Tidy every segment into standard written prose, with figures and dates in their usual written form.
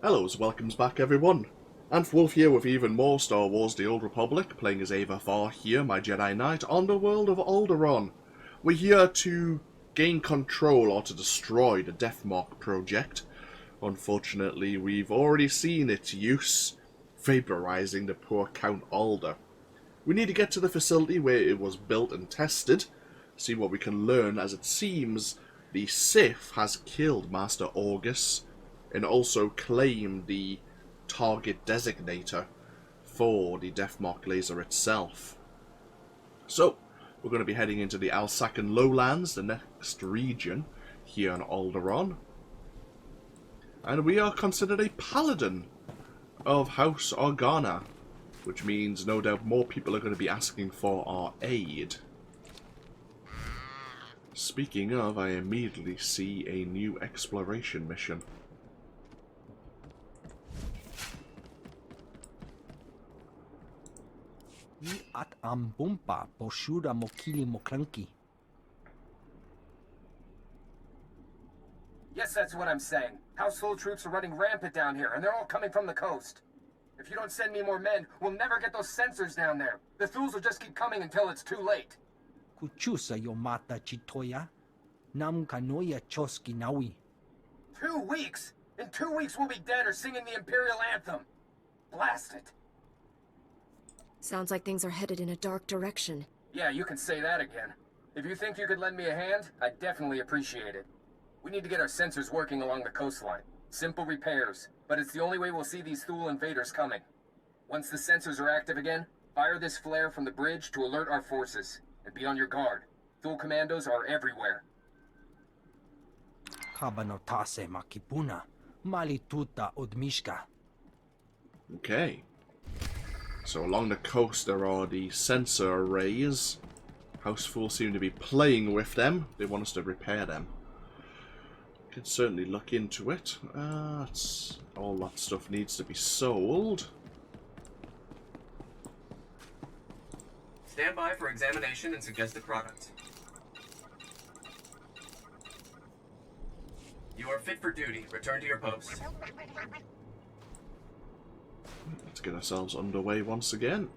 Hello, welcomes back everyone. Wolf here with even more Star Wars The Old Republic, playing as Aeva Var here, my Jedi Knight, on the world of Alderaan. We're here to gain control or to destroy the Death Mark project. Unfortunately, we've already seen its use, vaporizing the poor Count Alder. We need to get to the facility where it was built and tested, see what we can learn, as it seems the Sith has killed Master August, and also claim the target designator for the Death Mark laser itself. So, we're going to be heading into the Alsakan Lowlands, the next region here on Alderaan. And we are considered a paladin of House Organa, which means no doubt more people are going to be asking for our aid. Speaking of, I immediately see a new exploration mission. At ambumpa poshura mokili moklanki. Yes, that's what I'm saying. Household troops are running rampant down here, and they're all coming from the coast. If you don't send me more men, we'll never get those sensors down there. The Thules will just keep coming until it's too late. Kuchusa yomata chitoya. Nam kanoya choski nawi. 2 weeks? In 2 weeks we'll be dead or singing the Imperial Anthem. Blast it. Sounds like things are headed in a dark direction. Yeah, you can say that again. If you think you could lend me a hand, I'd definitely appreciate it. We need to get our sensors working along the coastline. Simple repairs, but it's the only way we'll see these Thule invaders coming. Once the sensors are active again, fire this flare from the bridge to alert our forces. And be on your guard. Thule commandos are everywhere. Kabanotase makipuna. Malituta odmishka. Okay. So along the coast there are the sensor arrays. Houseful seem to be playing with them. They want us to repair them. Can certainly look into it. All that stuff needs to be sold. Stand by for examination and suggested products. You are fit for duty. Return to your post. Let's get ourselves underway once again.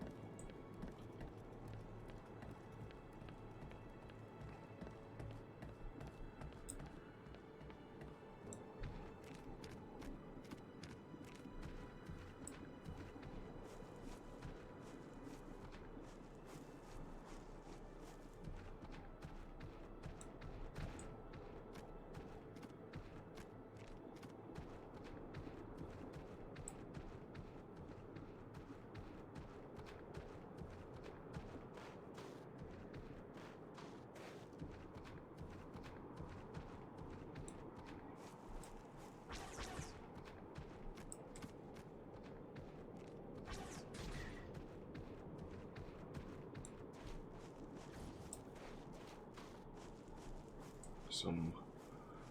Some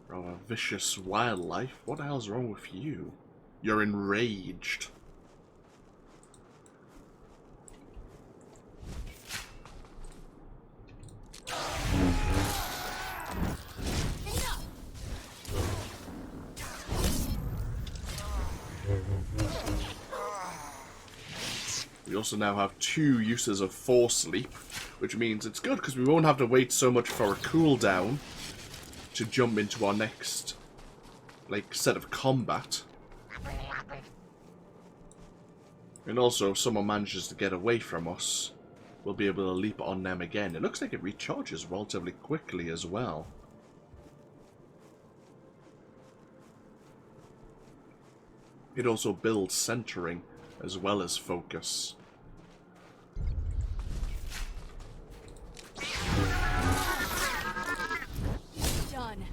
rather vicious wildlife. What the hell's wrong with you? You're enraged. We also now have 2 uses of Force Leap, which means it's good because we won't have to wait so much for a cooldown to jump into our next set of combat. And also, if someone manages to get away from us, we'll be able to leap on them again. It looks like it recharges relatively quickly as well. It also builds centering as well as focus. Done.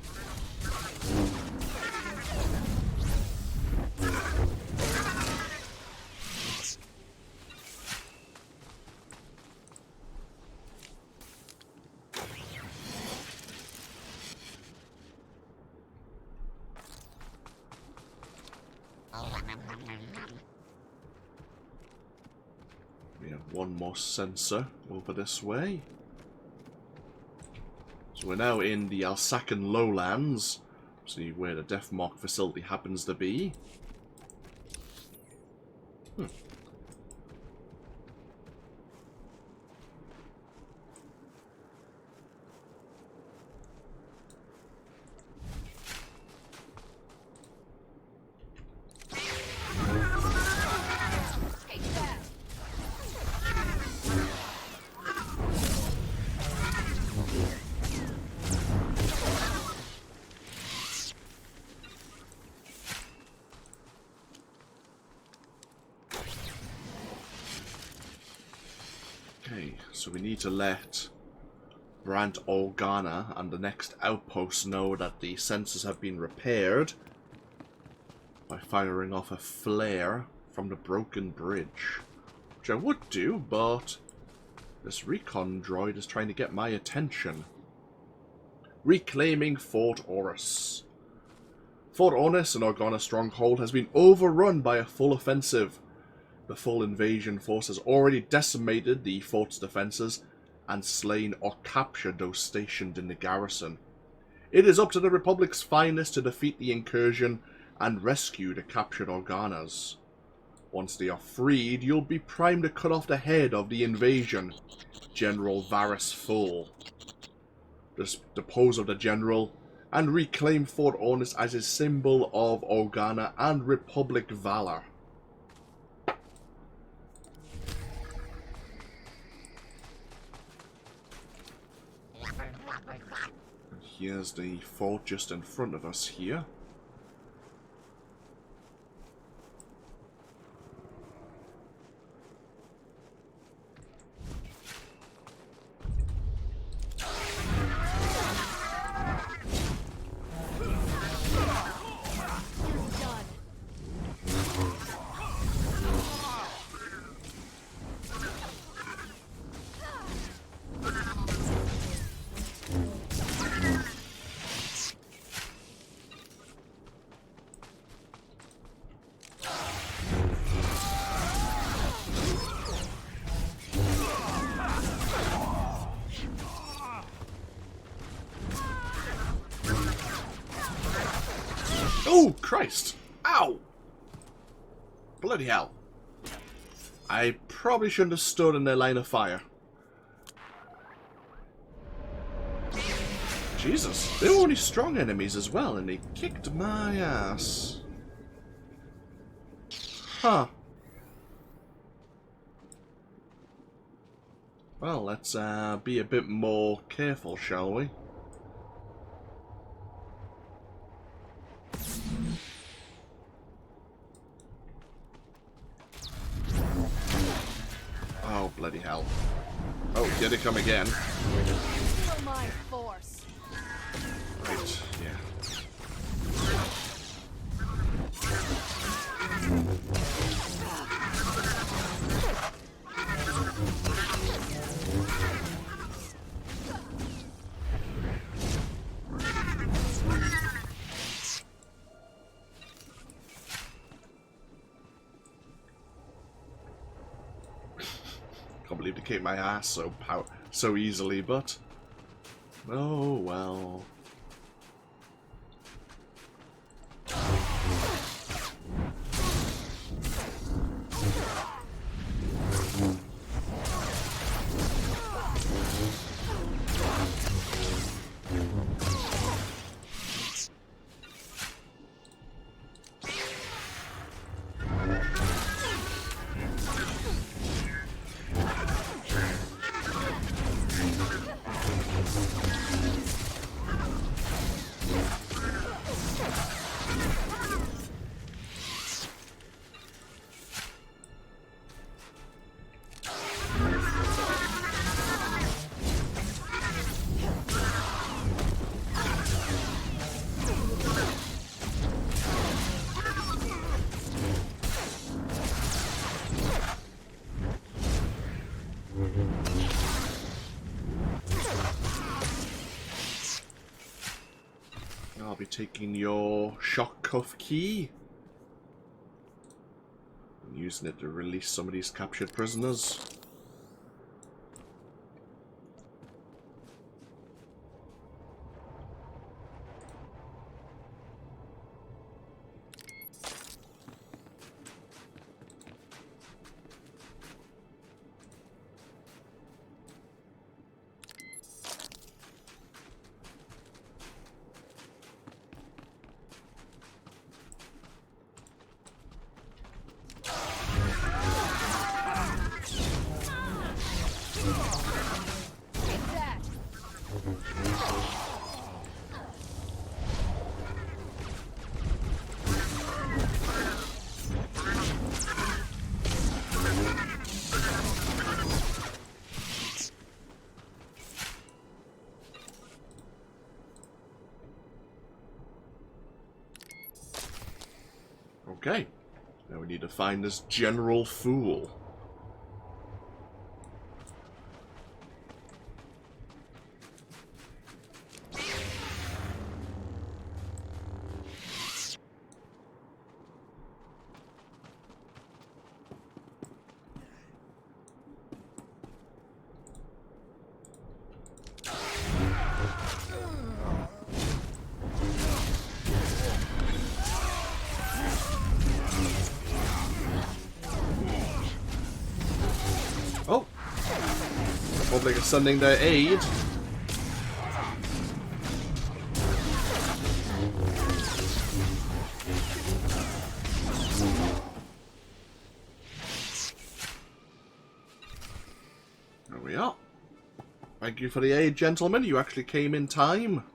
We have one more sensor over this way. So we're now in the Alsakan Lowlands. See where the Death Mark facility happens to be. Okay, so we need to let Brant Organa and the next outpost know that the sensors have been repaired by firing off a flare from the broken bridge. Which I would do, but this recon droid is trying to get my attention. Reclaiming Fort Oris. Fort Oris, an Organa stronghold, has been overrun by a full offensive. The full invasion force has already decimated the fort's defences and slain or captured those stationed in the garrison. It is up to the Republic's finest to defeat the incursion and rescue the captured Organas. Once they are freed, you'll be primed to cut off the head of the invasion, General Var Suthra. Just depose of the general and reclaim Fort Oris as a symbol of Organa and Republic valor. Here's the fort just in front of us here. Oh, Christ! Ow! Bloody hell. I probably shouldn't have stood in their line of fire. Jesus, they were only strong enemies as well, and they kicked my ass. Huh. Well, let's be a bit more careful, shall we? Oh, bloody hell. Oh, here they come again. Feel my force. Right, yeah. Can't believe they kicked my ass so easily, but oh well. I'll be taking your shock cuff key and using it to release some of these captured prisoners. Okay. Now we need to find this General Fool. Oh! Republic is sending their aid. There we are. Thank you for the aid, gentlemen. You actually came in time.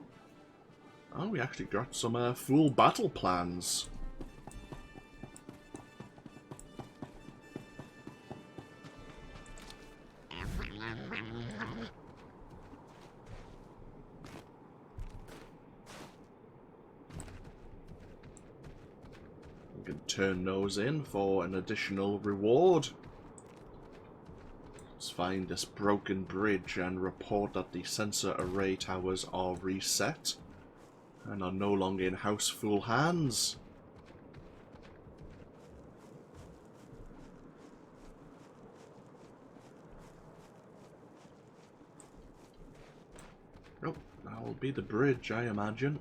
Oh, we actually got some full battle plans. We can turn those in for an additional reward. Let's find this broken bridge and report that the sensor array towers are reset and are no longer in houseful hands. Oh, that will be the bridge, I imagine.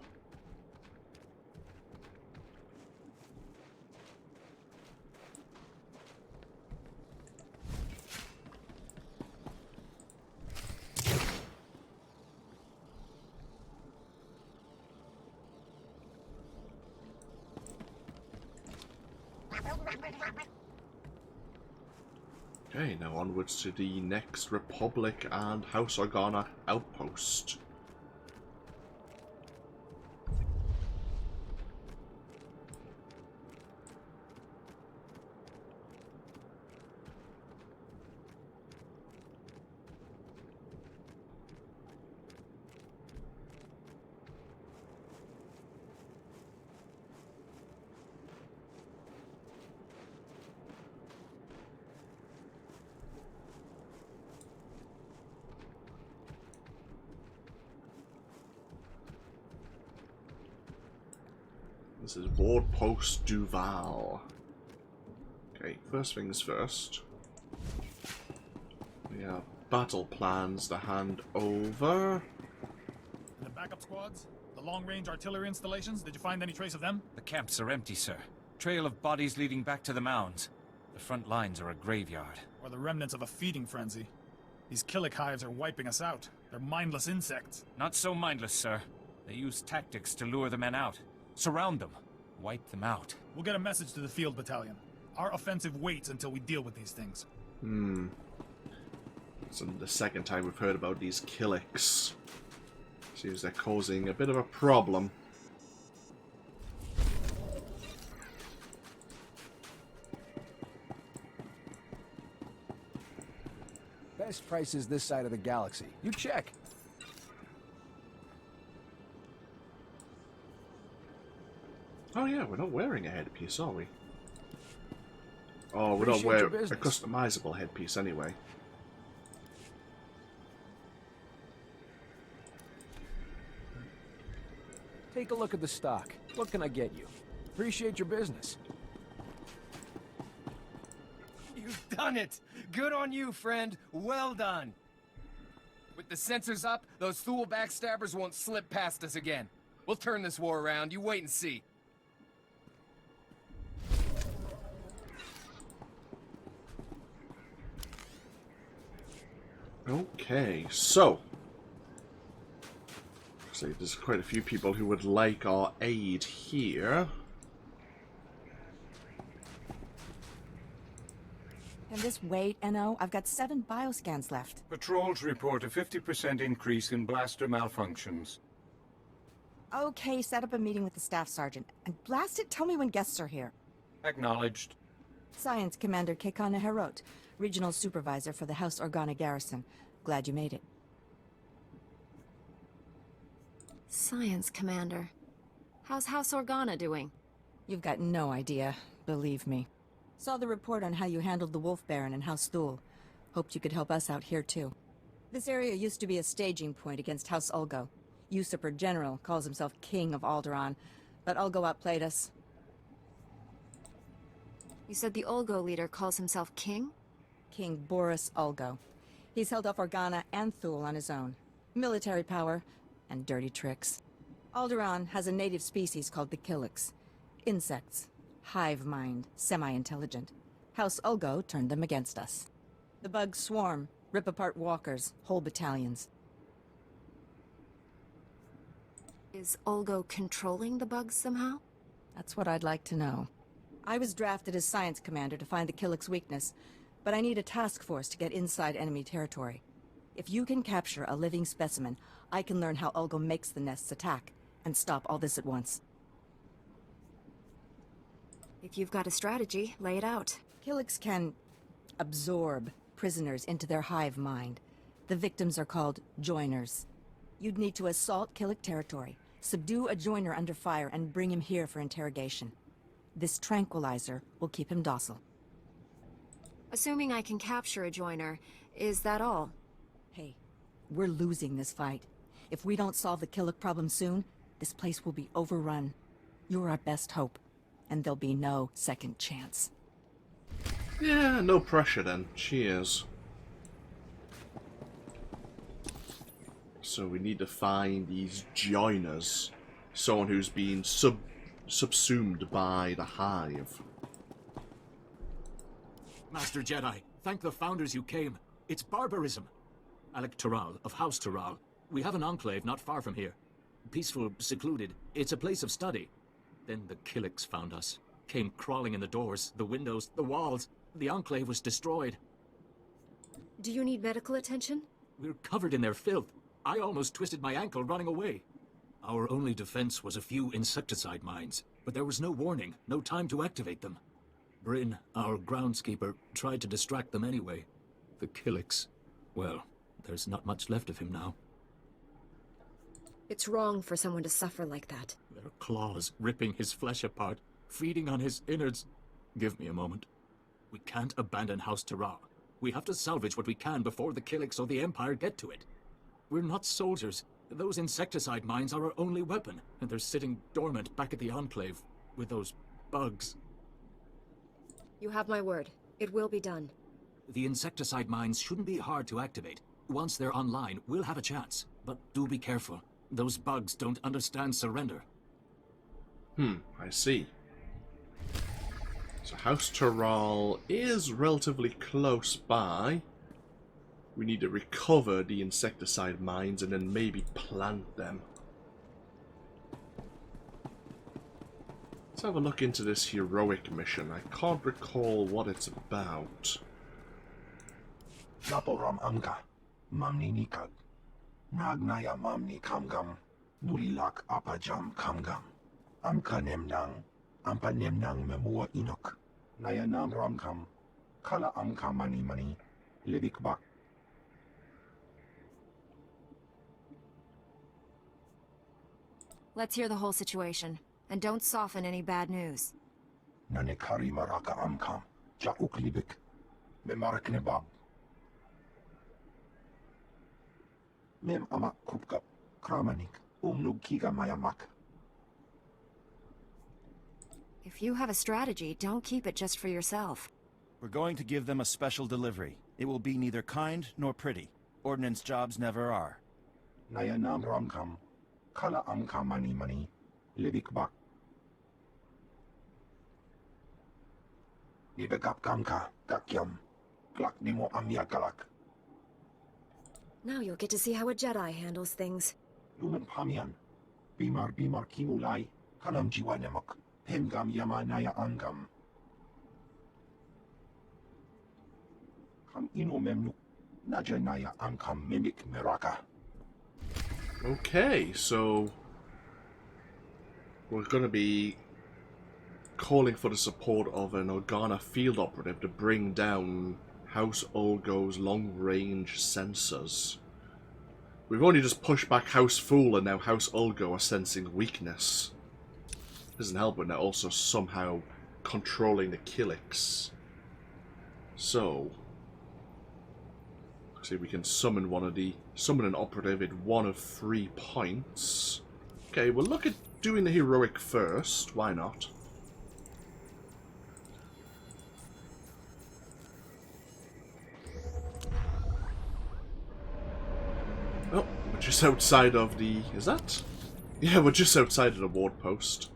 Okay, now onwards to the next Republic and House Organa outpost. This is Ward Post Duval. Okay, first things first. We have battle plans to hand over. The backup squads? The long-range artillery installations? Did you find any trace of them? The camps are empty, sir. Trail of bodies leading back to the mounds. The front lines are a graveyard. Or the remnants of a feeding frenzy? These Killik hives are wiping us out. They're mindless insects. Not so mindless, sir. They use tactics to lure the men out. Surround them. Wipe them out. We'll get a message to the field battalion. Our offensive waits until we deal with these things. It's the second time we've heard about these Killiks. Seems they're causing a bit of a problem. Best prices this side of the galaxy. You check. Oh yeah, we're not wearing a headpiece, are we? Oh, we're not Appreciate wearing your a business. customizable headpiece anyway. Take a look at the stock. What can I get you? Appreciate your business. You've done it! Good on you, friend. Well done. With the sensors up, those Thule backstabbers won't slip past us again. We'll turn this war around. You wait and see. Okay, so see, there's quite a few people who would like our aid here. Can this wait, NO? I've got 7 bioscans left. Patrols report a 50% increase in blaster malfunctions. Okay, set up a meeting with the staff sergeant. And blast it, tell me when guests are here. Acknowledged. Science Commander Kekana Herot, Regional Supervisor for the House Organa Garrison. Glad you made it. Science Commander. How's House Organa doing? You've got no idea. Believe me. Saw the report on how you handled the Wolf Baron and House Thule. Hoped you could help us out here too. This area used to be a staging point against House Ulgo. Usurper General calls himself King of Alderaan, but Ulgo outplayed us. You said the Ulgo leader calls himself king? King Boris Ulgo. He's held off Organa and Thule on his own. Military power and dirty tricks. Alderaan has a native species called the Killiks. Insects. Hive mind. Semi-intelligent. House Ulgo turned them against us. The bugs swarm, rip apart walkers, whole battalions. Is Ulgo controlling the bugs somehow? That's what I'd like to know. I was drafted as science commander to find the Killiks' weakness, but I need a task force to get inside enemy territory. If you can capture a living specimen, I can learn how Ulgo makes the nests attack, and stop all this at once. If you've got a strategy, lay it out. Killiks can absorb prisoners into their hive mind. The victims are called joiners. You'd need to assault Killik territory, subdue a joiner under fire, and bring him here for interrogation. This tranquilizer will keep him docile. Assuming I can capture a joiner, is that all? Hey, we're losing this fight. If we don't solve the Killik problem soon, this place will be overrun. You're our best hope, and there'll be no second chance. Yeah, no pressure then. Cheers. So we need to find these joiners. Someone who's been subsumed by the hive. Master Jedi, thank the Founders you came. It's barbarism. Alec Taral of House Taral. We have an enclave not far from here. Peaceful, secluded. It's a place of study. Then the Killiks found us. Came crawling in the doors, the windows, the walls. The enclave was destroyed. Do you need medical attention? We're covered in their filth. I almost twisted my ankle running away. Our only defense was a few insecticide mines, but there was no warning, no time to activate them. Bryn, our groundskeeper, tried to distract them anyway. The Killiks, well, there's not much left of him now. It's wrong for someone to suffer like that. Their claws ripping his flesh apart, feeding on his innards. Give me a moment. We can't abandon House Taral. We have to salvage what we can before the Killiks or the Empire get to it. We're not soldiers. Those insecticide mines are our only weapon, and they're sitting dormant back at the Enclave with those bugs. You have my word. It will be done. The insecticide mines shouldn't be hard to activate. Once they're online, we'll have a chance. But do be careful. Those bugs don't understand surrender. I see. So House Taral is relatively close by. We need to recover the insecticide mines and then maybe plant them. Let's have a look into this heroic mission. I can't recall what it's about. Naporam amka, mamni nikag. Nagnaya mamni kamgam, nulilak apajam kamgam. Amka nemnang, ampa nemnang memua inok. Naya nam ramkam, kala amka mani, libik bak. Let's hear the whole situation, and don't soften any bad news. Nanekari maraka amkam, jauk libik, memarak nebab. Mem amak kupkap, kramanik, umnug kiga mayamak. If you have a strategy, don't keep it just for yourself. We're going to give them a special delivery. It will be neither kind nor pretty. Ordnance jobs never are. Nayanam ramkam, kala amka mani, libik bak. Nibegap kamka, gakyam, glak nimo amyakalak. Now you'll get to see how a Jedi handles things. Lumen pamian, bimar kimulai, kanam jiwanemok, hemgam yamanaya angam. Kam ino memnu, najanaya angkam mimik meraka. Okay, so we're going to be calling for the support of an Organa field operative to bring down House Ulgo's long-range sensors. We've only just pushed back House Fool, and now House Ulgo are sensing weakness. Doesn't help when they're also somehow controlling the Killiks. So, see, we can summon an operative at 1 of 3 points. Okay, we'll look at doing the heroic first. Why not? Oh, we're just outside of the... Is that? Yeah, we're just outside of the ward post.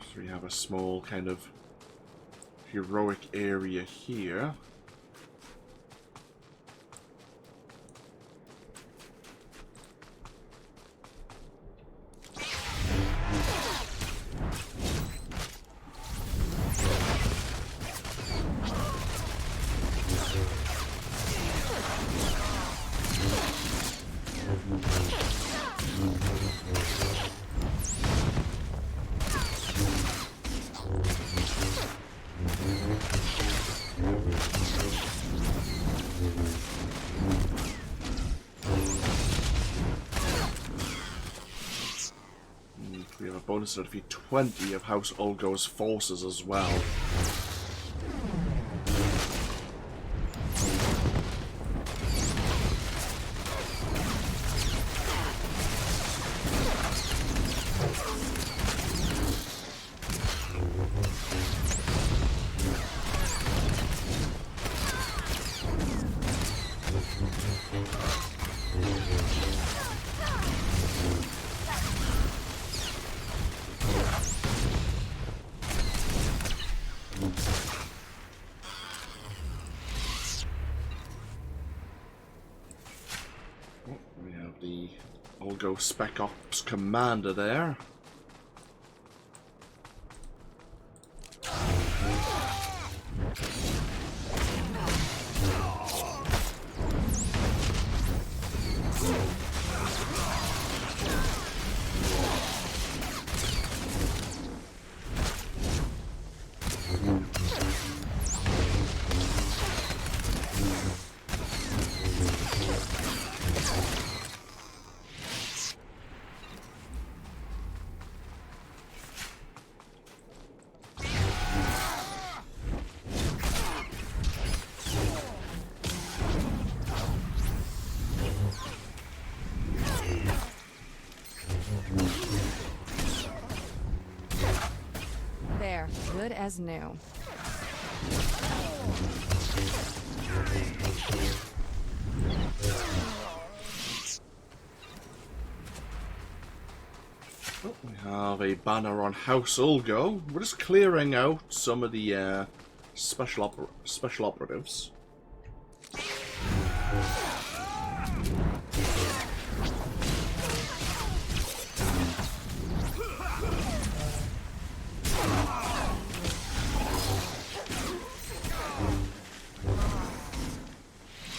So we have a small kind of heroic area here. We have a bonus to defeat 20 of House Ulgo's forces as well. We have the Ulgo Spec Ops commander there. There, good as new. Oh, we have a banner on House Ulgo. We're just clearing out some of the special operatives.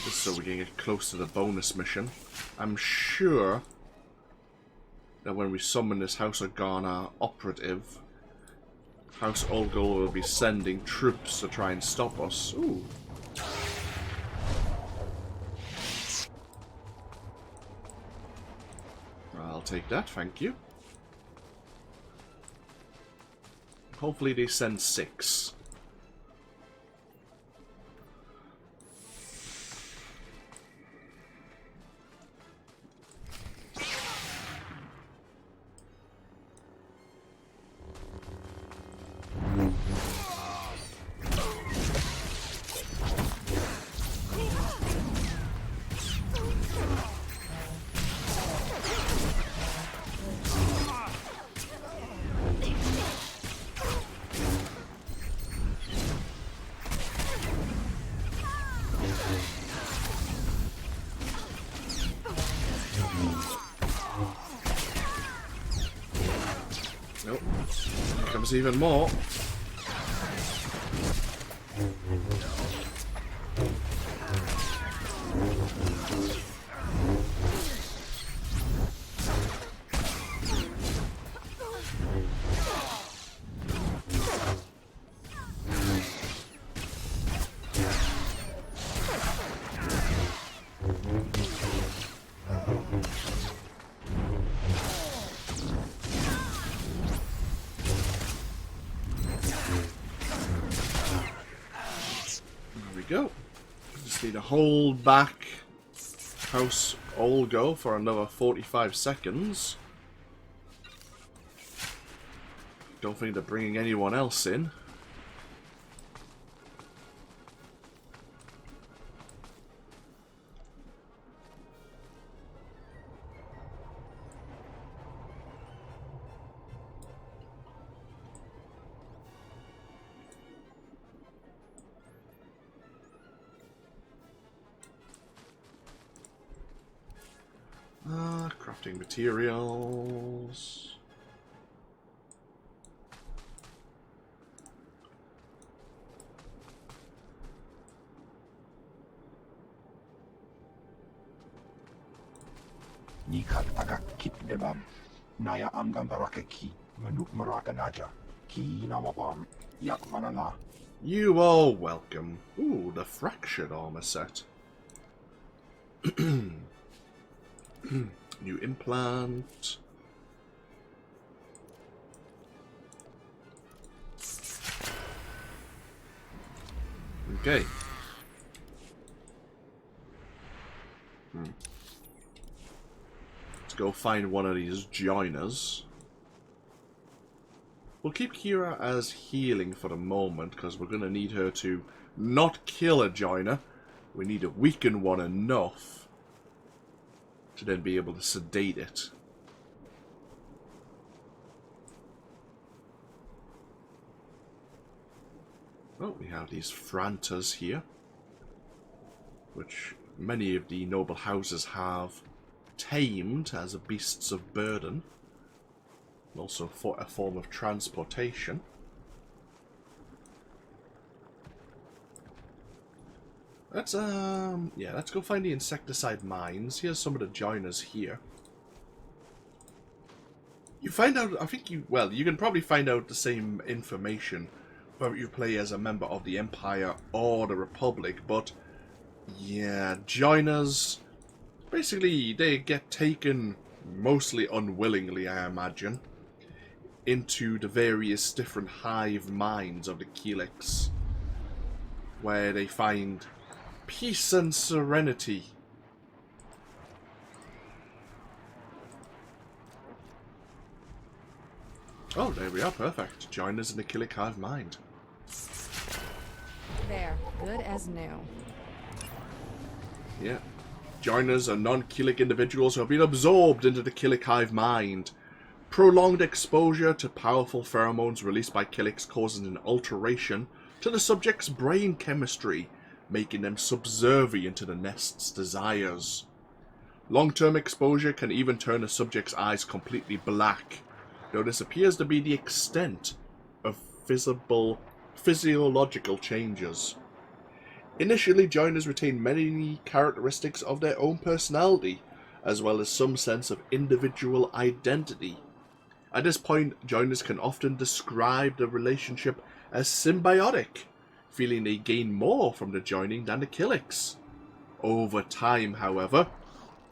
Just so we can get close to the bonus mission. I'm sure that when we summon this House Organa operative, House Ulgo will be sending troops to try and stop us. Ooh. I'll take that, thank you. Hopefully they send 6. Nope. Here comes even more. Just need to hold back House Olgo for another 45 seconds. Don't think they're bringing anyone else in. Crafting materials. Nikat agak kit debam. Naya amgam barakeki. Manuk marakanaja. Ki namapam. Yak manana. You are welcome. Ooh, the fractured armor set. New implant. Okay. Let's go find one of these joiners. We'll keep Kira as healing for the moment, because we're going to need her to not kill a joiner. We need to weaken one enough to then be able to sedate it. Oh, we have these Frantas here, which many of the noble houses have tamed as beasts of burden, and also for a form of transportation. Let's let's go find the insecticide mines. Here's some of the joiners here. You find out, I think you can probably find out the same information whether you play as a member of the Empire or the Republic, but yeah, joiners, basically they get taken, mostly unwillingly I imagine, into the various different hive minds of the Kilix, where they find peace and serenity. Oh, there we are, perfect. Join us in the Killick Hive Mind. There, good as new. Yeah. Joiners are non-Killick individuals who have been absorbed into the Killick Hive Mind. Prolonged exposure to powerful pheromones released by Killicks causes an alteration to the subject's brain chemistry, making them subservient to the nest's desires. Long-term exposure can even turn a subject's eyes completely black, though this appears to be the extent of physiological changes. Initially, joiners retain many characteristics of their own personality, as well as some sense of individual identity. At this point, joiners can often describe the relationship as symbiotic, feeling they gain more from the joining than the Killicks. Over time, however,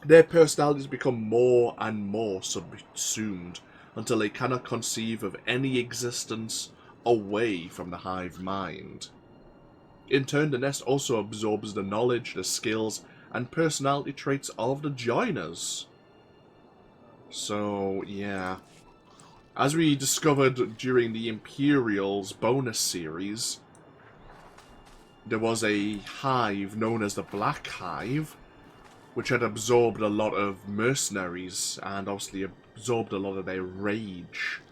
their personalities become more and more subsumed, until they cannot conceive of any existence away from the hive mind. In turn, the nest also absorbs the knowledge, the skills, and personality traits of the joiners. So, yeah. As we discovered during the Imperials bonus series, there was a hive known as the Black Hive, which had absorbed a lot of mercenaries, and obviously absorbed a lot of their rage.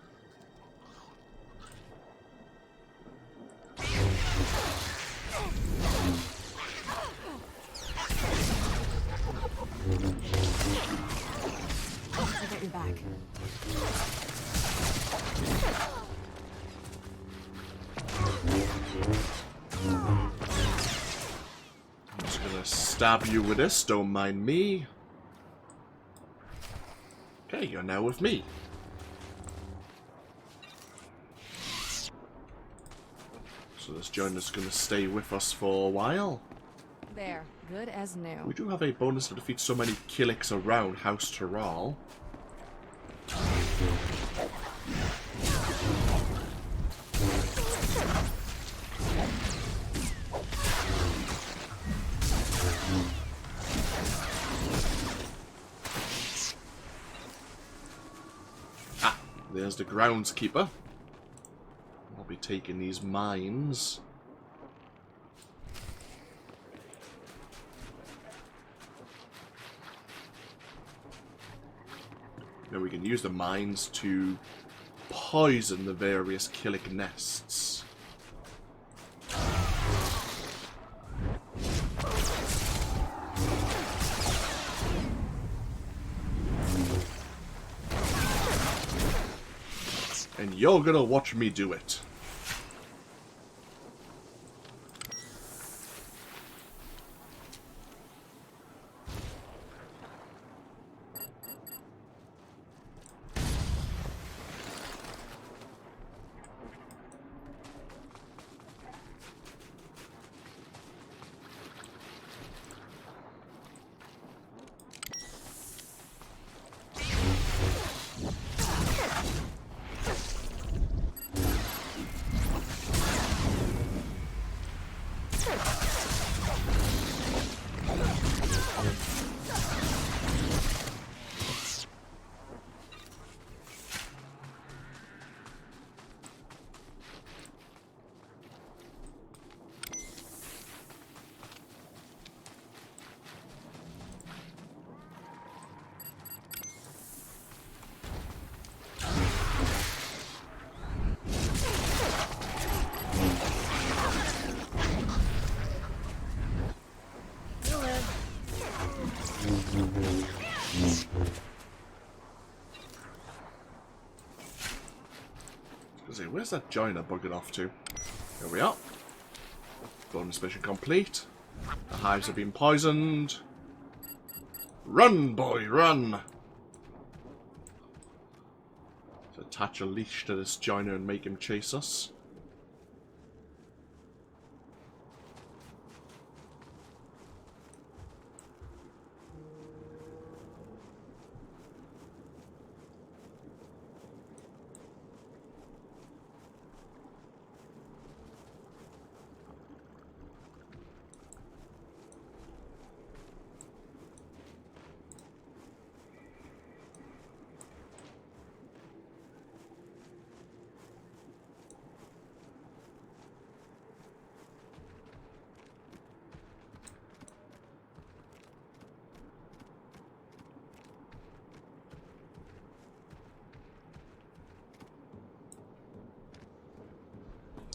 I got your back. I'm just gonna stab you with this, don't mind me. Okay, you're now with me. So this joiner's gonna stay with us for a while. There, good as new. We do have a bonus to defeat so many Killicks around House Terral. There's the groundskeeper. I'll be taking these mines. Now we can use the mines to poison the various Killik nests. And you're gonna watch me do it. Where's that joiner bugging off to? Here we are. Bonus mission complete. The hives have been poisoned. Run, boy, run! Let's attach a leash to this joiner and make him chase us.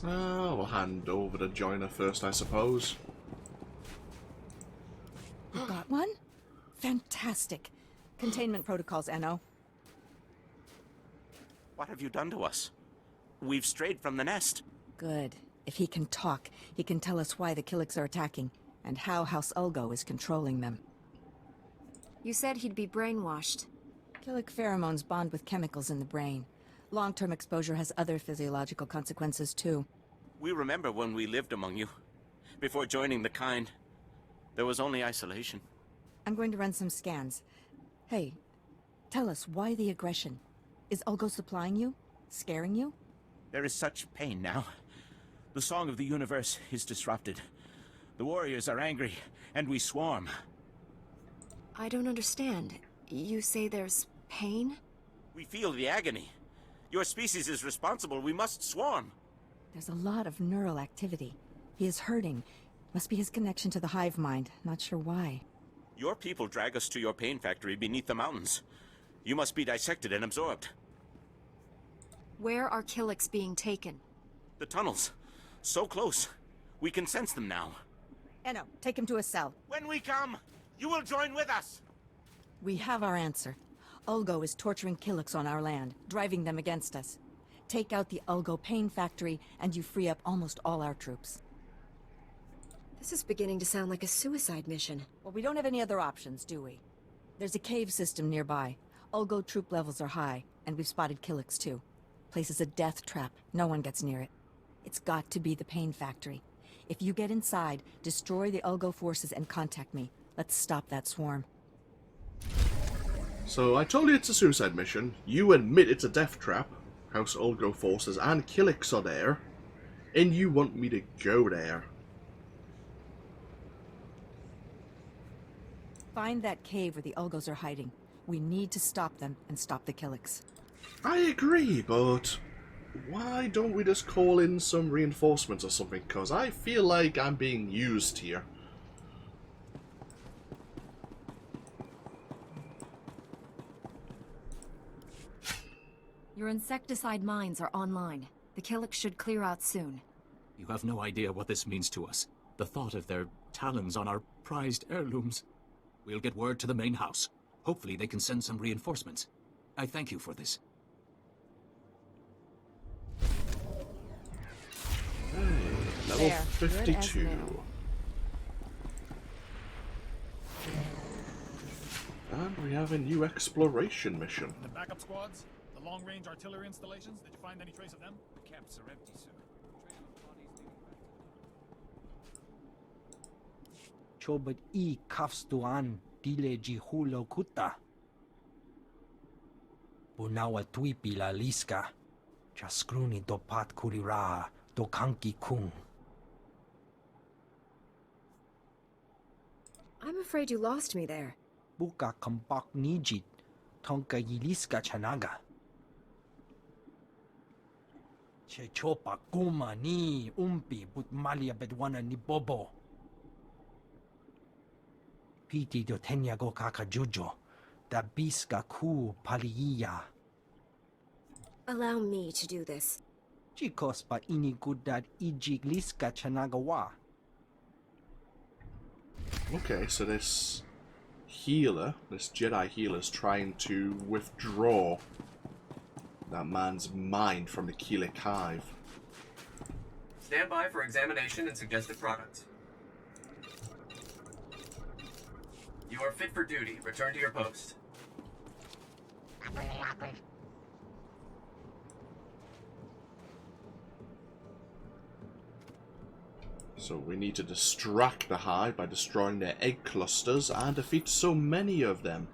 We'll hand over the joiner first, I suppose. You got one? Fantastic. Containment protocols, NO. What have you done to us? We've strayed from the nest. Good. If he can talk, he can tell us why the Killiks are attacking, and how House Ulgo is controlling them. You said he'd be brainwashed. Killik pheromones bond with chemicals in the brain. Long-term exposure has other physiological consequences, too. We remember when we lived among you. Before joining the kind, there was only isolation. I'm going to run some scans. Hey, tell us, why the aggression? Is Ulgo supplying you? Scaring you? There is such pain now. The song of the universe is disrupted. The warriors are angry, and we swarm. I don't understand. You say there's pain? We feel the agony. Your species is responsible. We must swarm. There's a lot of neural activity. He is hurting. Must be his connection to the hive mind. Not sure why. Your people drag us to your pain factory beneath the mountains. You must be dissected and absorbed. Where are Killiks being taken? The tunnels. So close. We can sense them now. Eno, take him to a cell. When we come, you will join with us. We have our answer. Ulgo is torturing Killiks on our land, driving them against us. Take out the Ulgo pain factory, and you free up almost all our troops. This is beginning to sound like a suicide mission. Well, we don't have any other options, do we? There's a cave system nearby. Ulgo troop levels are high, and we've spotted Killiks too. Place is a death trap. No one gets near it. It's got to be the pain factory. If you get inside, destroy the Ulgo forces and contact me. Let's stop that swarm. So I told you it's a suicide mission. You admit it's a death trap. House Ulgo forces and Killiks are there. And you want me to go there. Find that cave where the Ulgos are hiding. We need to stop them and stop the Killiks. I agree, but why don't we just call in some reinforcements or something? Because I feel like I'm being used here. Your insecticide mines are online. The Killiks should clear out soon. You have no idea what this means to us. The thought of their talons on our prized heirlooms. We'll get word to the main house. Hopefully they can send some reinforcements. I thank you for this. Hey, level There, 52. And we have a new exploration mission. The backup squads? The long-range artillery installations? Did you find any trace of them? The camps are empty, sir. Chobot I kafstuan dile jihulo kuta. Bunawa tuipi la liska. Chaskruni dopat kurira dokanki kung. I'm afraid you lost me there. Buka kampak nijit. Tonka yiliska chanaga. Chechopa kuma ni umpi but malia bedwana ni bobo. Piti do tenya go kaka jujo. Da biska ku paliya. Allow me to do this. Chikos pa ini gudad ijig liska chanagawa. Okay, so this healer, this Jedi healer, is trying to withdraw that man's mind from the Kilik Hive. Stand by for examination and suggested products. You are fit for duty. Return to your post. So we need to distract the hive by destroying their egg clusters and defeat so many of them.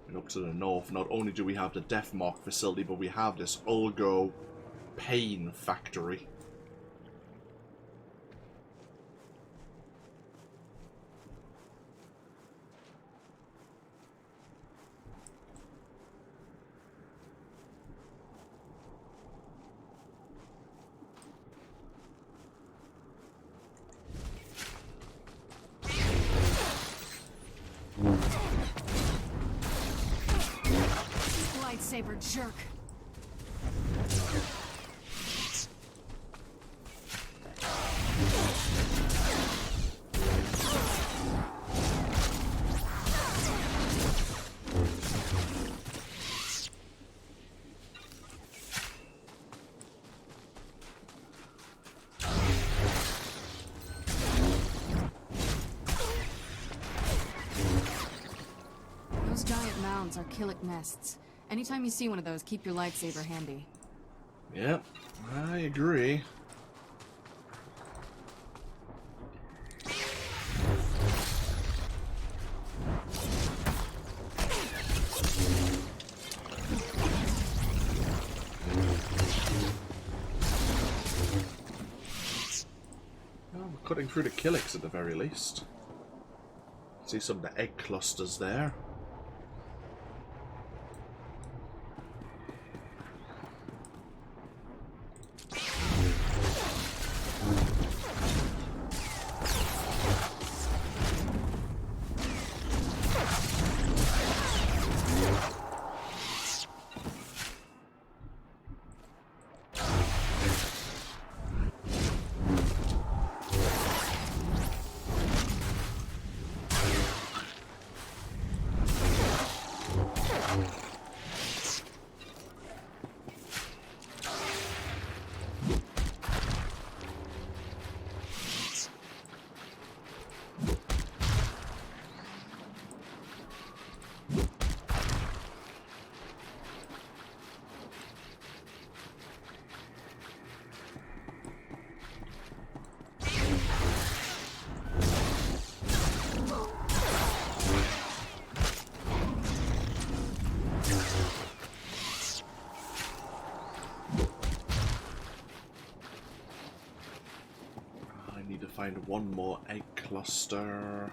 And up to the north, not only do we have the Death Mark facility, but we have this Ulgo Pain factory. Lightsaber jerk. Those giant mounds are Killik nests. Anytime you see one of those, keep your lightsaber handy. Yep, I agree. Well, we're cutting through the Killiks at the very least. See some of the egg clusters there. Find one more egg cluster.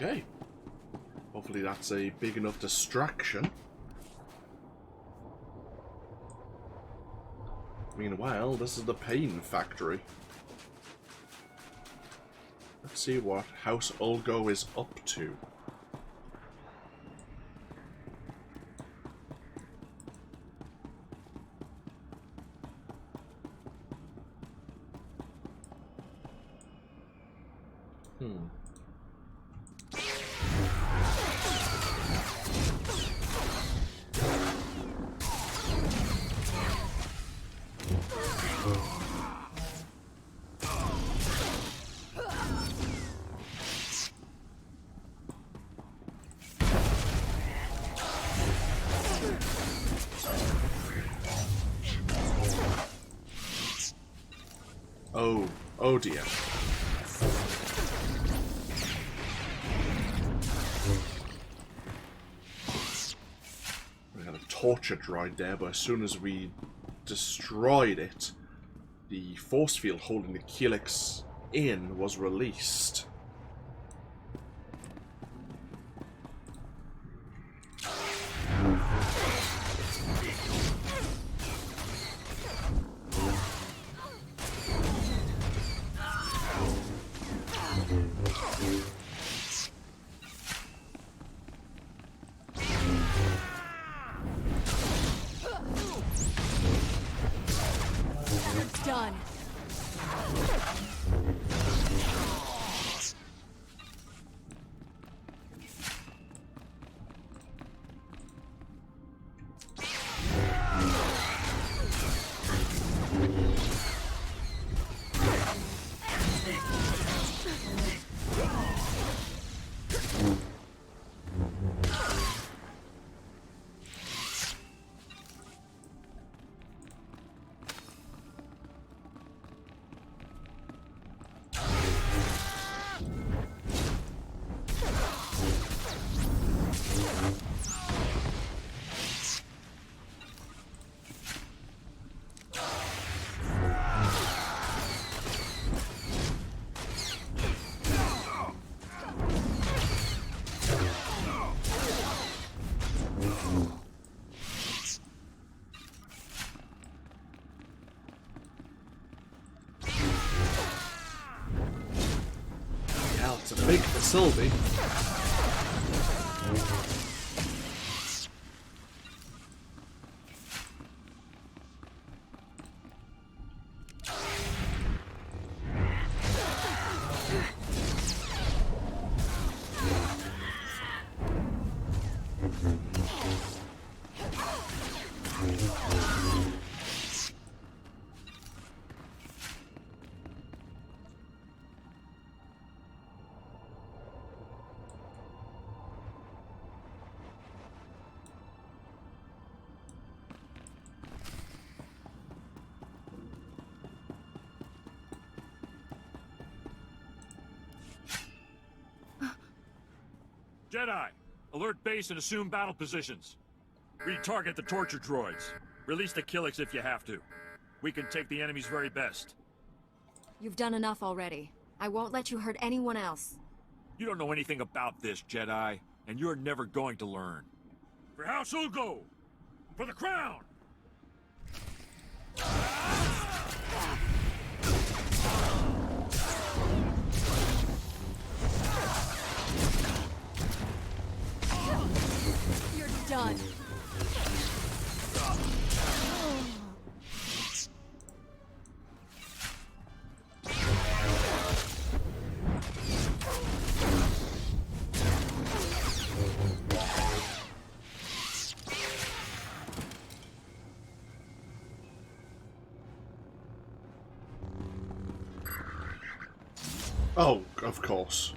Okay. Hopefully that's a big enough distraction. Meanwhile, this is the pain factory. Let's see what House Ulgo is up to. Oh dear. We had a torture droid there, but as soon as we destroyed it, the force field holding the Kilix in was released. Done. It's a big facility. Jedi, alert base and assume battle positions. Retarget the torture droids. Release the Kilix if you have to. We can take the enemy's very best. You've done enough already. I won't let you hurt anyone else. You don't know anything about this, Jedi, and you're never going to learn. For House Ulgo! For the crown! You're done. Oh, of course.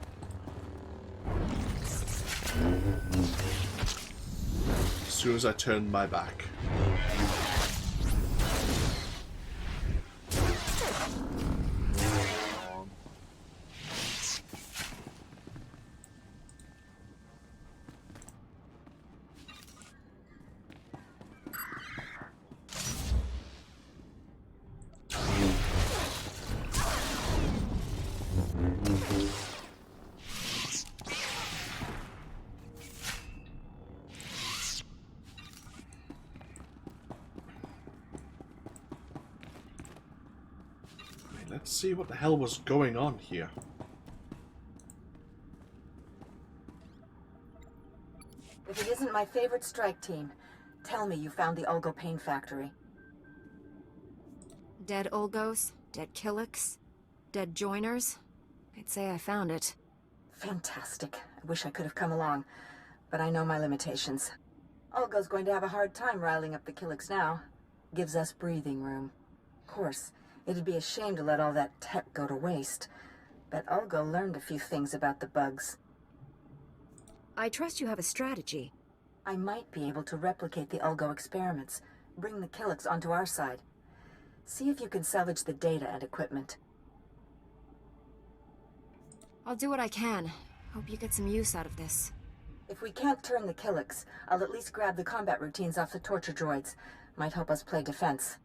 As soon as I turned my back. let's see what the hell was going on here. If it isn't my favorite strike team, tell me you found the Ulgo Pain Factory. Dead Ulgos, dead Killiks, dead Joiners. I'd say I found it. Fantastic. I wish I could have come along, but I know my limitations. Ulgo's going to have a hard time riling up the Killiks now. Gives us breathing room. Of course, it'd be a shame to let all that tech go to waste, but Ulgo learned a few things about the bugs. I trust you have a strategy. I might be able to replicate the Ulgo experiments, bring the Killiks onto our side. See if you can salvage the data and equipment. I'll do what I can. Hope you get some use out of this. If we can't turn the Killiks, I'll at least grab the combat routines off the torture droids. Might help us play defense.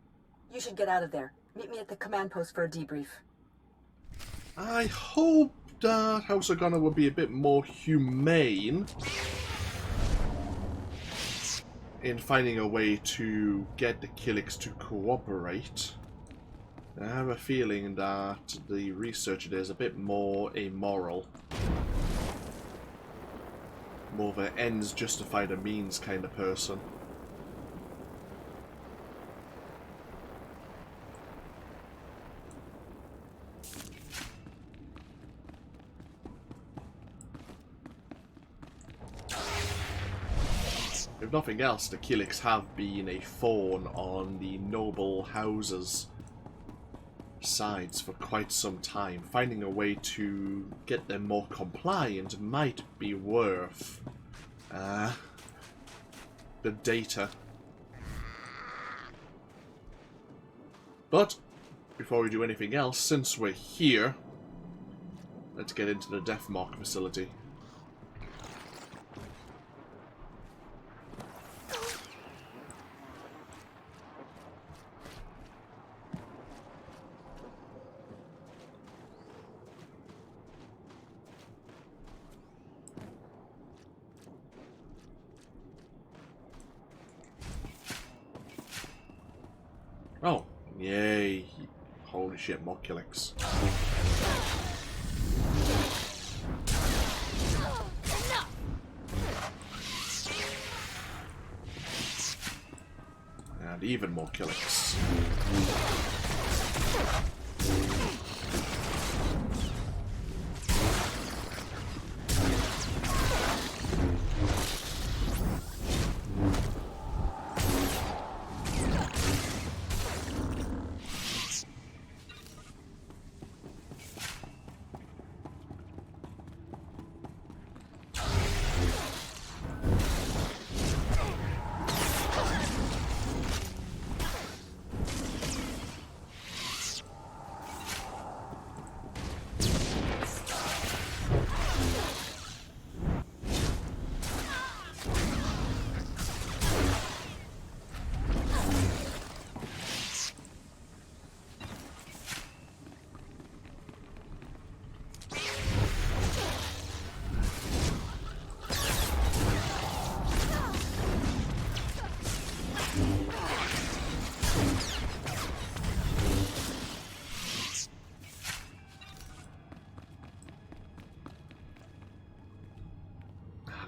You should get out of there. Meet me at the command post for a debrief. I hope that House Organa would be a bit more humane in finding a way to get the Killiks to cooperate. I have a feeling that the researcher there is a bit more amoral. More of an ends justify the means kind of person. If nothing else, the Killiks have been a thorn on the noble houses' sides for quite some time. Finding a way to get them more compliant might be worth the data. But before we do anything else, since we're here, let's get into the Death Mark facility. Oh, yay. Holy shit, more Killiks. And even more Killiks.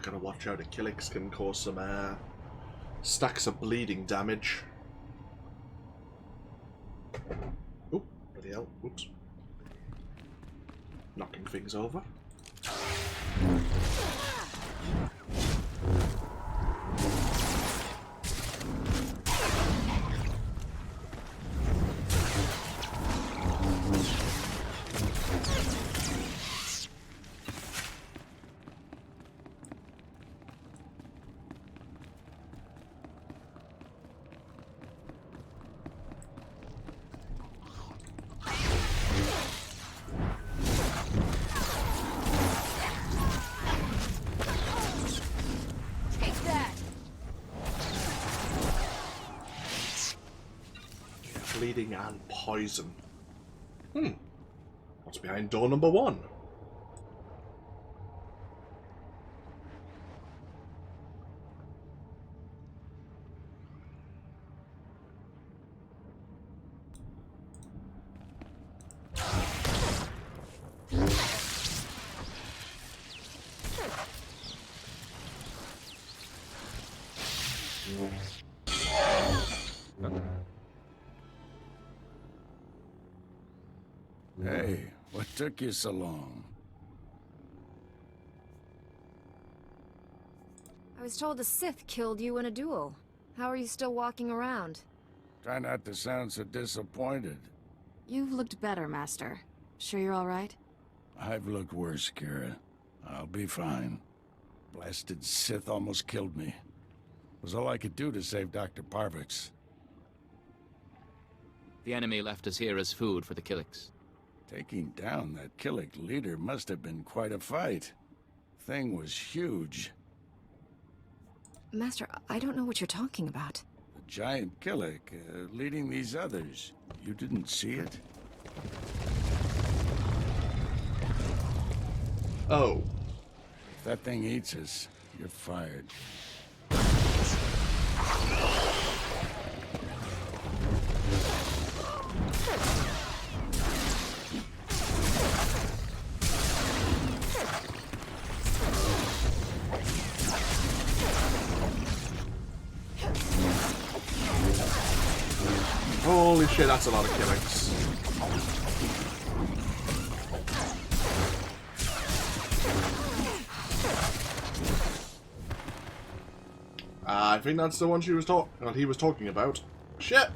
Gotta watch out, the Killiks can cause some stacks of bleeding damage. Oop, bloody hell, whoops. Knocking things over. Bleeding and poison. What's behind door number 1? Hey, what took you so long? I was told a Sith killed you in a duel. How are you still walking around? Try not to sound so disappointed. You've looked better, Master. Sure you're alright? I've looked worse, Kira. I'll be fine. Blasted Sith almost killed me. It was all I could do to save Dr. Parvix. The enemy left us here as food for the Killiks. Taking down that Killik leader must have been quite a fight. Thing was huge. Master, I don't know what you're talking about. The giant Killik leading these others. You didn't see it? Oh. If that thing eats us, you're fired. Holy shit, that's a lot of killings. I think that's the one he was talking about. Shit!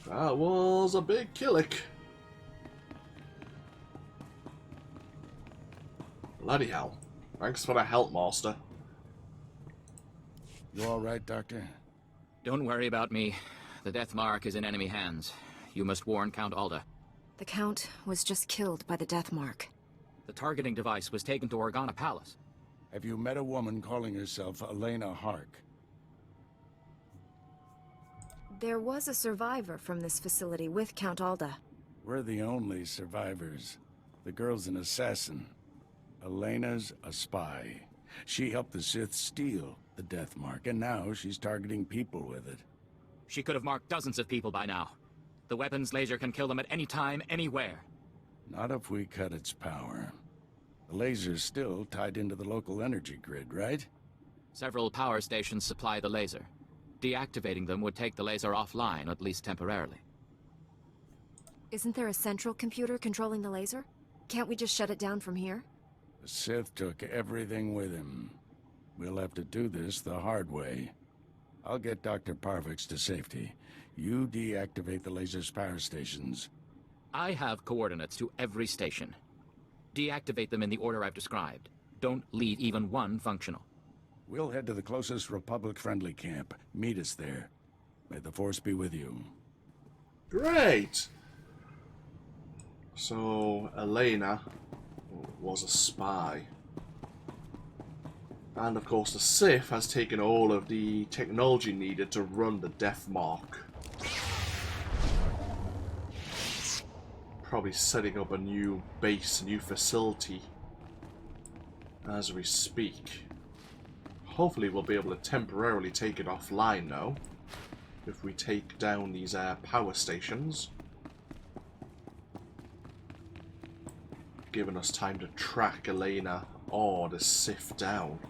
That was a big Killik. Bloody hell. Thanks for the help, Master. You alright, Doctor? Don't worry about me. The death mark is in enemy hands. You must warn Count Alda. The Count was just killed by the death mark. The targeting device was taken to Organa Palace. Have you met a woman calling herself Elena Hark? There was a survivor from this facility with Count Alda. We're the only survivors. The girl's an assassin. Elena's a spy. She helped the Sith steal the death mark, and now she's targeting people with it. She could have marked dozens of people by now. The weapon's laser can kill them at any time, anywhere. Not if we cut its power. The laser's still tied into the local energy grid, right? Several power stations supply the laser. Deactivating them would take the laser offline, at least temporarily. Isn't there a central computer controlling the laser? Can't we just shut it down from here? The Sith took everything with him. We'll have to do this the hard way. I'll get Dr. Parvix to safety. You deactivate the laser's power stations. I have coordinates to every station. Deactivate them in the order I've described. Don't leave even one functional. We'll head to the closest Republic-friendly camp. Meet us there. May the Force be with you. Great! So, Elena was a spy. And of course the Sith has taken all of the technology needed to run the Death Mark. Probably setting up a new base, a new facility as we speak. Hopefully we'll be able to temporarily take it offline now if we take down these power stations. Giving us time to track Elena or the Sith down.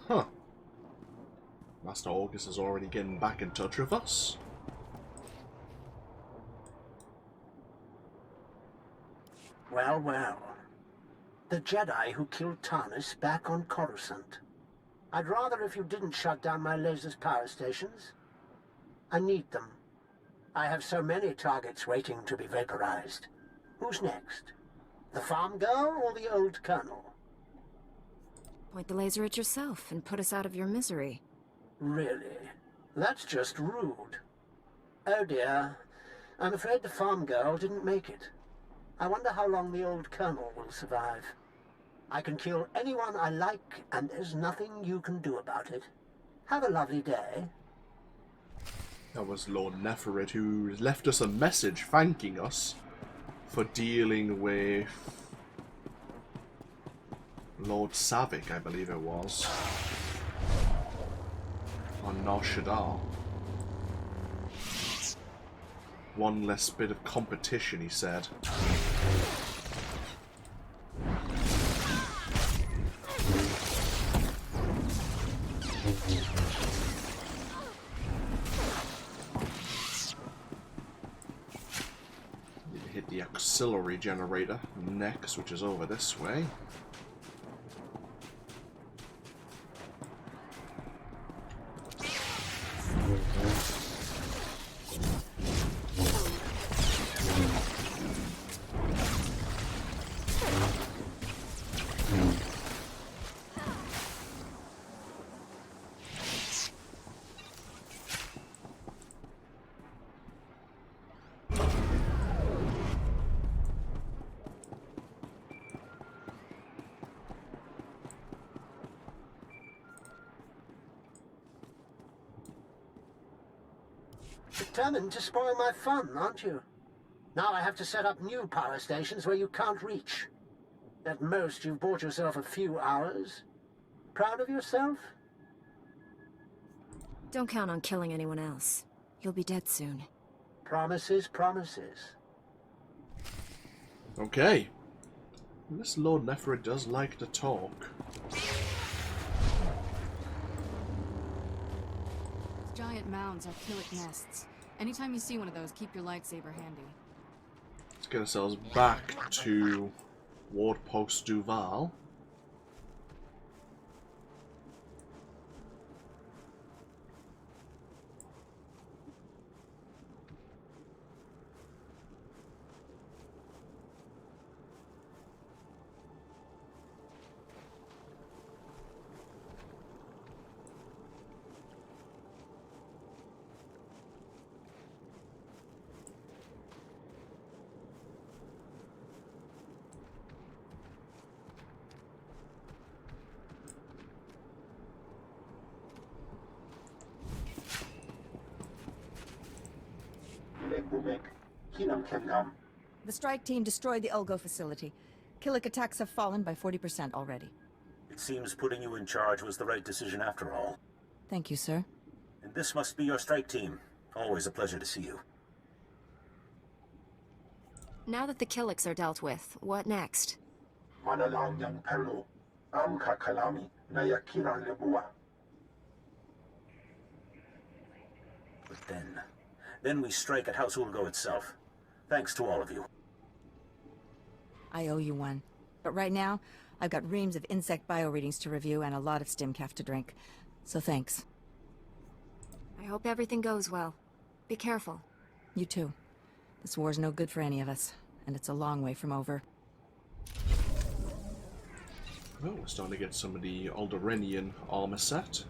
Huh. Master August is already getting back in touch with us. Well, well. The Jedi who killed Tarnis back on Coruscant. I'd rather if you didn't shut down my laser's power stations. I need them. I have so many targets waiting to be vaporized. Who's next? The farm girl or the old colonel? Point the laser at yourself and put us out of your misery. Really? That's just rude. Oh dear. I'm afraid the farm girl didn't make it. I wonder how long the old colonel will survive. I can kill anyone I like, and there's nothing you can do about it. Have a lovely day. That was Lord Neferid, who left us a message thanking us for dealing with Lord Savik, I believe it was, on Nar Shaddaa. One less bit of competition, he said. Hit the auxiliary generator next, which is over this way. Determined to spoil my fun, aren't you? Now I have to set up new power stations where you can't reach. At most, you've bought yourself a few hours. Proud of yourself? Don't count on killing anyone else. You'll be dead soon. Promises, promises. Okay. This Lord Neferid does like to talk. Giant mounds are Killik nests. Anytime you see one of those, keep your lightsaber handy. Let's get ourselves back to Ward Post Duval. The strike team destroyed the Ulgo facility. Killik attacks have fallen by 40% already. It seems putting you in charge was the right decision after all. Thank you, sir. And this must be your strike team. Always a pleasure to see you. Now that the Killiks are dealt with, what next? But then we strike at House Ulgo itself. Thanks to all of you. I owe you one. But right now, I've got reams of insect bioreadings to review and a lot of stimcaf to drink. So thanks. I hope everything goes well. Be careful. You too. This war's no good for any of us, and it's a long way from over. Well, we're starting to get some of the Alderaanian armor set.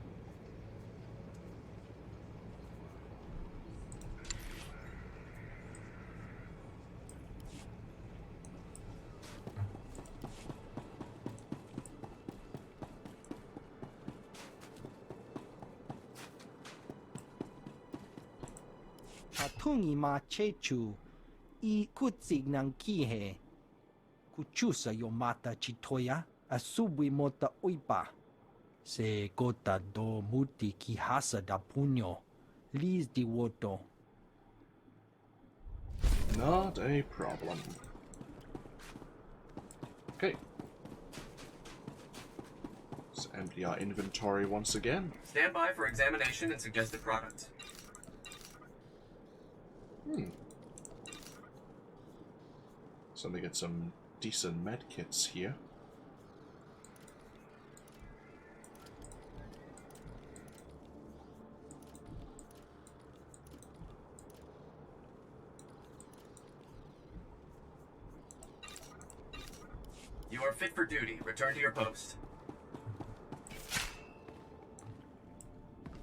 Tungi ma chechu I kutsig nang kihe kuchusa yo mata chitoya asubwi mota uipa se gota do muti kihasa da puño lis di woto. Not a problem. Okay. Let's empty our inventory once again. Stand by for examination and suggested products. So they get some decent medkits here. You are fit for duty. Return to your post.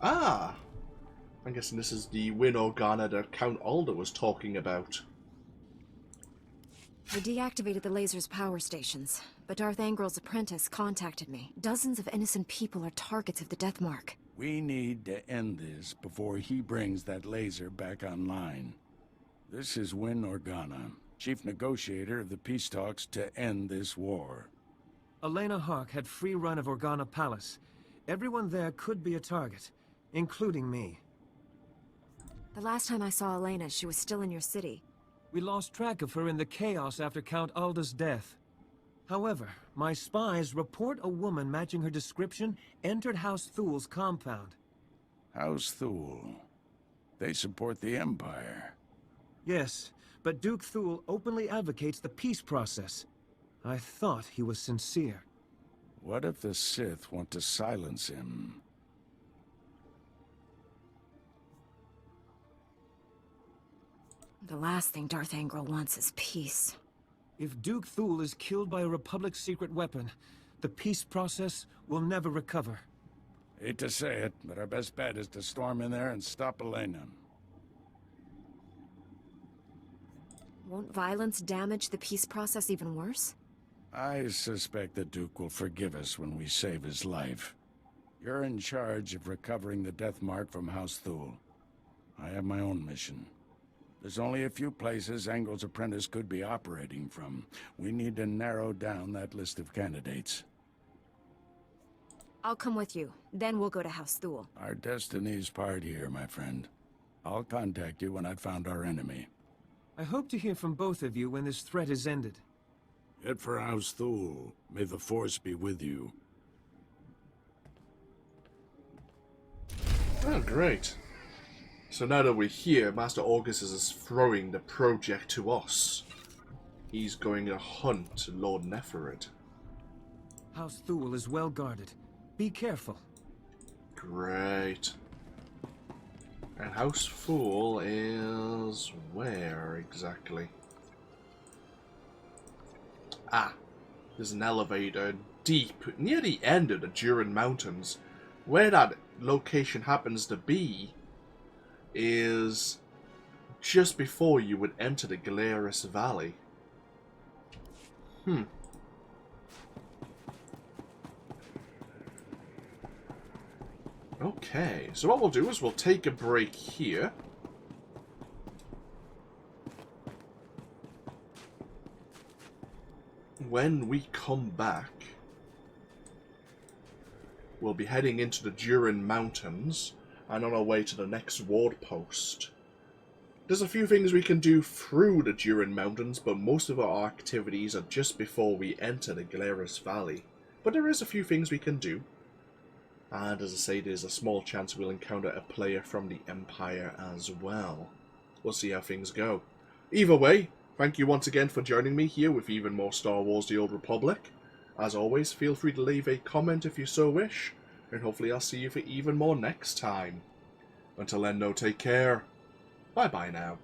Ah! I'm guessing this is the Win Organa that Count Alder was talking about. I deactivated the laser's power stations, but Darth Angral's apprentice contacted me. Dozens of innocent people are targets of the death mark. We need to end this before he brings that laser back online. This is Win Organa, chief negotiator of the peace talks to end this war. Elena Hawk had free run of Organa Palace. Everyone there could be a target, including me. The last time I saw Elena, she was still in your city. We lost track of her in the chaos after Count Alda's death. However, my spies report a woman matching her description entered House Thul's compound. House Thul. They support the Empire. Yes, but Duke Thul openly advocates the peace process. I thought he was sincere. What if the Sith want to silence him? The last thing Darth Angral wants is peace. If Duke Thul is killed by a Republic secret weapon, the peace process will never recover. Hate to say it, but our best bet is to storm in there and stop Elena. Won't violence damage the peace process even worse? I suspect the Duke will forgive us when we save his life. You're in charge of recovering the death mark from House Thul. I have my own mission. There's only a few places Angral's apprentice could be operating from. We need to narrow down that list of candidates. I'll come with you. Then we'll go to House Thul. Our destiny's part here, my friend. I'll contact you when I've found our enemy. I hope to hear from both of you when this threat is ended. Head for House Thul. May the Force be with you. Oh, great. So now that we're here, Master Augustus is throwing the project to us. He's going to hunt Lord Neferid. House Thul is well guarded. Be careful. Great. And House Thul is where exactly? Ah, there's an elevator deep near the end of the Duran Mountains. Where that location happens to be is just before you would enter the Galeris Valley. Okay, so what we'll do is we'll take a break here. When we come back, we'll be heading into the Duran Mountains and on our way to the next ward post. There's a few things we can do through the Duran Mountains, but most of our activities are just before we enter the Galeris Valley. But there is a few things we can do. And as I say, there's a small chance we'll encounter a player from the Empire as well. We'll see how things go. Either way, thank you once again for joining me here with even more Star Wars The Old Republic. As always, feel free to leave a comment if you so wish, and hopefully I'll see you for even more next time. Until then, though, take care. Bye-bye now.